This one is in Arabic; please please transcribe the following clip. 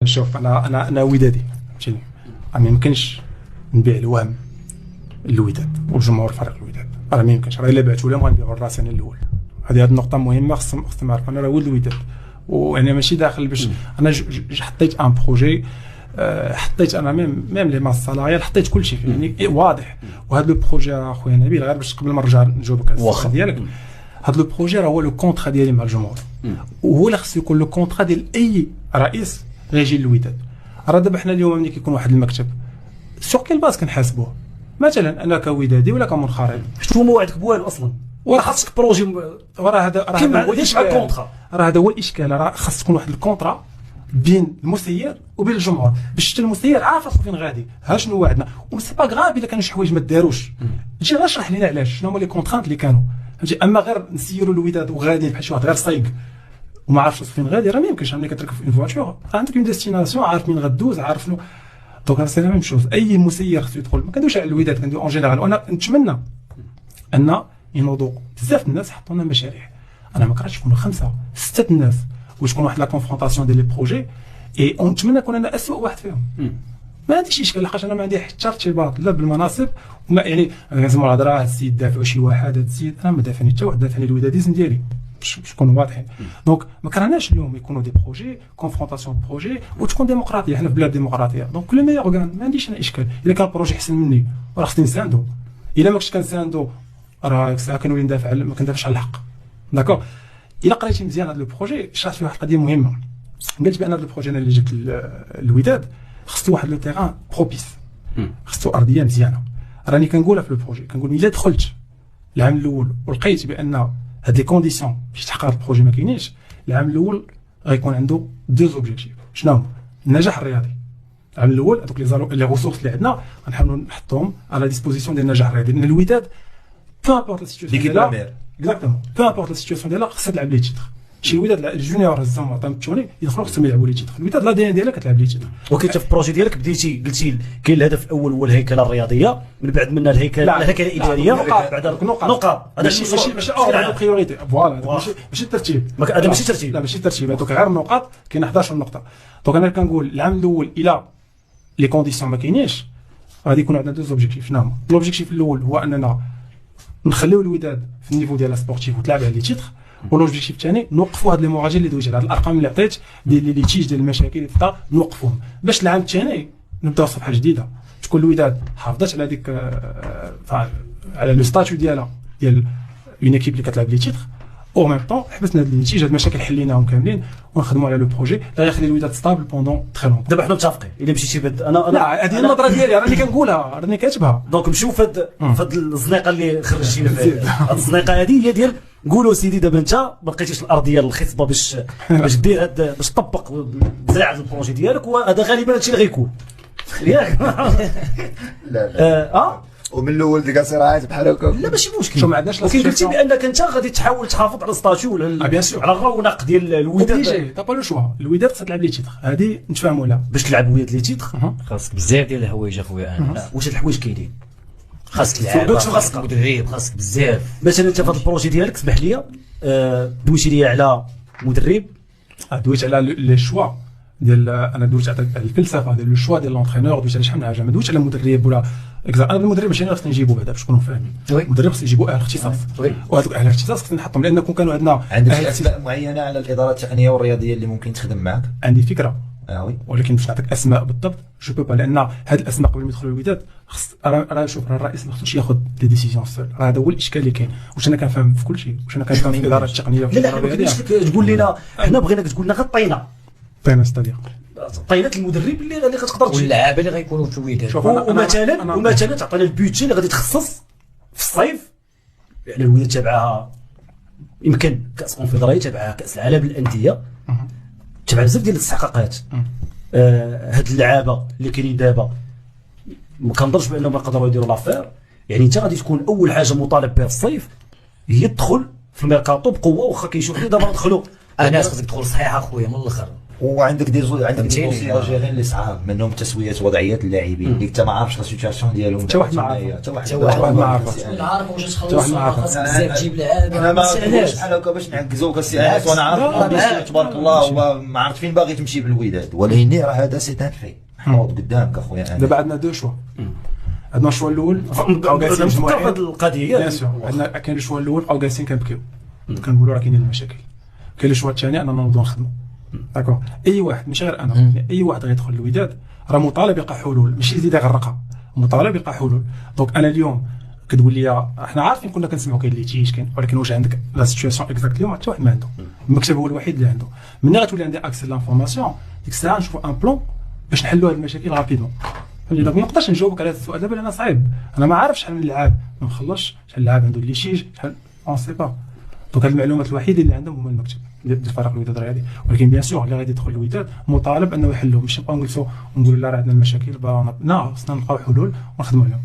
شوف انا ودادي فهمتيني، ما يمكنش نبيع الوهم الوداد والجمهور فريق الوداد، راه ما يمكنش، راه الا بعتوا لهم غنبيعوا الراس انا الاول. هذه النقطه مهمه خصهم يعرفوا، انا راه ولد الوداد وانا ماشي داخل باش انا حطيت ان بروجي، حطيت انا ميم لي ماس سالاريال، حطيت كل شيء يعني واضح. وهذا لو بروجي اخويا نبيل، غير باش قبل ما نرجع نجاوبك على السؤال ديالك، هذا لو بروجي راه هو لو كونترا ديالي مع الجمهور، وهو اللي خصو يكون لو كونترا ديال اي رئيس غيجي للوداد. راه دابا حنا اليوم ملي كيكون واحد المكتب سوغ كيل باس كنحاسبوه، مثلا انا كودادي ولا كمنخرط، شنو موعدك بوالو اصلا؟ وراه خاصك بروجي، وراه هذا كيما وليش على الكونترا، راه هذا هو الاشكال، راه خاص تكون واحد الكونترا بين المسير وبين الجمهور، باش حتى المسير عارف راسو فين غادي، ها شنو وعدنا، وسي با غراف الا كانوا شي حوايج ما داروش، تجي غير اشرح لينا علاش، شنو هما لي كونترانت اللي كانوا، فهمتي. اما غير نسيروا الوداد وغادي بحال شي واحد غير صايق وما عارفش فين غادي، راه ما يمكنش. ملي كتركب في فواتور راه عندك اون ديستيناسيون، عارف مين غدوز، عارف شنو. دونك سي لا ميم شوز، اي مسير خصو يدخل، ما كندويش على الوداد، كندوي اون جينيرال. وانا نتمنى ان ينوضوا بزاف الناس يحطوا لنا مشاريع، انا ما كرهتش يكونوا 5 6 الناس وتكون واحد لا كونفرونطاسيون ديال لي بروجي، اي ونتمنى نكون انا اسوء واحد فيهم. ما عنديش اشكال، لحقاش انا ما عندي حتى ارتباط لا بالمناصب وما يعني كنسمعوا الهضره هاد السيد دافعوا شي واحد، هاد السيد انا ما دافعني حتى واحد، دافعني الوداديزم ديالي باش نكونوا واضحين. دونك ما كرهناش اليوم يكونوا دي بروجي كونفرونطاسيون بروجي وتكون ديمقراطيه، حنا في بلاد ديمقراطيه، دونك كل ما يورغان ما عنديش انا اشكال. الا كان بروجي احسن مني راه خصني نساندو، الا ما كنتش كنساندو راه ساعه كنولي ندافع، ما كندافعش على الحق. داكور. الا قريتي مزيان هذا البروجي شرحت فيه واحد القضيه مهمه، قلت بان هذا البروجي انا اللي جبت الوداد خصو واحد لو تيران بروبيس، خصو ارضيه مزيانه. راني كنقولها في البروجي، كنقول الا دخلت العام الاول ولقيت بان هاد لي كونديسيون باش تحقق البروجي ما كاينينش، العام الاول غيكون عنده دو زوبجيكتيف. شنو هما؟ النجاح الرياضي. العام الاول هذوك لي ريسورس اللي عندنا غنحاولوا نحطهم على ديسبوزيسيون ديال النجاح الرياضي، لان الوداد بو امبورط لا سيتواسيون ديالها، اكزاكتومون بو امبورط لا سيتواسيون ديالها خصها تلعب لي تيتر. شي الوداد الجونيور الزمر تاع التوني يدخلوا خصهم يلعبوا لي تيتر، الوداد لا دي ان ديالها كتلعب لي تيتر. اوكي، انت في البروجي ديالك بديتي قلتي كاين الهدف الاول هو الهيكله الرياضيه، من بعد منها الهيكله الاداريه، بعد نقاط. هذا ماشي هذا بريوريتي، فوالا ماشي الترتيب، هذا ماشي ترتيب، لا ماشي الترتيب، هذوك غير النقاط. كاين 11 نقطه. دونك انا كنقول العام الاول الى لي كونديسيون ما كاينينش غادي يكون عندنا دو زوبجيكتيف. شنو هما؟ لوبجيكتيف الاول هو اننا نخليو الوداد في النيفو ديالها سبورتيف وتلعب على لي تيتر، والوبجيكتيف الثاني نوقفوا هاد لي مواجهات اللي دويت على هاد الارقام اللي عطيت ديال لي تيج ديال المشاكل اللي تبقى نوقفوهم، باش العام الثاني نبداو صفحه جديده، تكون الوداد حافظت على ديك على لو ستاتيو ديالها ديال اون ايكيب اللي كتلعب لي تيتر، او ميم طون حبسنا هاد النتيجه، هاد المشاكل حليناهم كاملين ونخدموا على لو بروجي لا يخلي الوداد ستابل بوندون تري لونغ. دابا حنا متفقين الا مشيتي انا لا هذه النظره ديالي راني كنقولها، راني كاتبها. دونك نمشيو في هاد الزنيقه اللي خرجتينا فيها، هاد الزنيقه هذه هي ديال قولوا سيدي دابا انت ما لقيتيش الارضيه الخصبه باش دير باش تطبق زراعه البروجي ديالك، وهذا غالبا هادشي اللي غيكون ياك. لا ومن الاول ديك الصراعات بحال هكا لا ماشي مشكل. شو ما عندناش ولكن قلتي بانك انت غادي تحاول تحافظ على الستاتيو على الرونق ديال الوداد. طابا لو شوا الوداد خصها تلعب لي تيتر، هذه نتفاهموا لها. باش تلعب الوداد لي تيتر خاصك بزاف ديال الحوايج اخويا. انا واش هاد الحوايج كاينين؟ خاصك لعابه، خاصك مدرب، خاصك بزاف. مثلا انت في هذا البروجي ديالك اسمح لي دويتي لي على مدرب، دويت على لي شوا ديال، انا دويت على الفلسفه ديال لو شوا ديال لونترينور، دويت على شحال من حاجه، ما دويتش على مدرب ولا انا المدرب ماشي انا خصني نجيبو بعدا باش نكونوا فاهمين. المدرب خصني نجيبو اهل اختصاص، وهذوك اهل الاختصاص خصني نحطهم، لان كانوا عندنا عندك اسماء معينه على الاداره التقنيه والرياضيه اللي ممكن تخدم معك. عندي فكره وي، ولكن باش نعطيك اسماء بالضبط جو بو با، لان هاد الاسماء قبل ما يدخلوا الوداد راه شوف الرئيس ما خصوش ياخذ لي ديسيزيون سول، راه هذا هو الاشكال اللي كاين. واش انا كنفهم في كل شيء؟ واش انا كنفهم في الاداره التقنيه؟ لا باش تقول لنا حنا بغيناك تقول لنا غير طينا ستادير طينه المدرب اللي غتقدر تجي واللعابه اللي غيكونوا في الوداد، ومثلا تعطينا البيدجي اللي غادي تخصص في الصيف، يعني الوداد تابعها يمكن كاس كونفدراليه، تابعها كاس العالم للانديه، تابع بزاف ديال الاستحقاقات. هاد اللعابه اللي كاينين دابا ما كنظنش بانهم يقدروا يديروا لافير، يعني انت غادي تكون اول حاجه مطالب بها في الصيف هي تدخل في الميركاتو بقوه، واخا كيشوف دابا ندخلوا الناس خصك تدخل صحيح اخويا من الاخر. وعندك عندك فهمتيني؟ دوسياجيرين اللي صعاب منهم تسويات وضعيات اللاعبين اللي انت ما عارفش لا سيتواسيون ديالهم حتى واحد ما عارف. حتى حتى واحد ما عارف. تكون عارف واش واحد تخلص ما عارف. خاصك بزاف تجيب لعابه انا ما سهلات. نقولش بحال هكا باش نعكزوا كسي انس وانا عارف تبارك الله وما عرفت فين باغي تمشي بالوداد، ولكن راه هذا سي ان في محطوط قدامك اخويا انا. دابا عندنا دو شوا. عندنا الشوا الاول بقاو جالسين نفكر مجموعين. هذه القضيه بيان سور عندنا كاين الشوا الاول بقاو جالسين كنبكيو كنقولوا راه كاينين المشاكل. كاين الشوا الثاني اننا نوضوا نخدموا. داكور اي واحد ماشي غير انا يعني اي واحد غيدخل للوداد راه مطالب يلقى حلول ماشي يزيد يغرقها، مطالب يلقى حلول. دونك انا اليوم كتقول لي احنا عارفين كنا كنسمعوا كاين ليتيج كاين، ولكن واش عندك لا سيتواسيون اكزاكت اليوم حتى واحد ما عنده. المكتب هو الوحيد اللي عنده. ملي غتولي عندي اكسس لانفورماسيون ديك الساعه نشوفوا ان بلون باش نحلوا هذه المشاكل رابيدمون. فهمتي؟ دونك ما نقدرش نجاوبك على هذا السؤال دابا لان صعيب، انا ما عارف شحال من لعاب ما مخلصش، شحال من لعاب عنده ليتيج شحال اون سي با. دونك هاد المعلومات الوحيده اللي عندهم هما المكتب ديال فريق الوداد الرياضي، ولكن بيان سور اللي غادي يدخل الوداد مطالب انه يحلهم، ماشي نبقاو نقولوا لا راه عندنا المشاكل لا خصنا نلقاو حلول ونخدموا عليهم.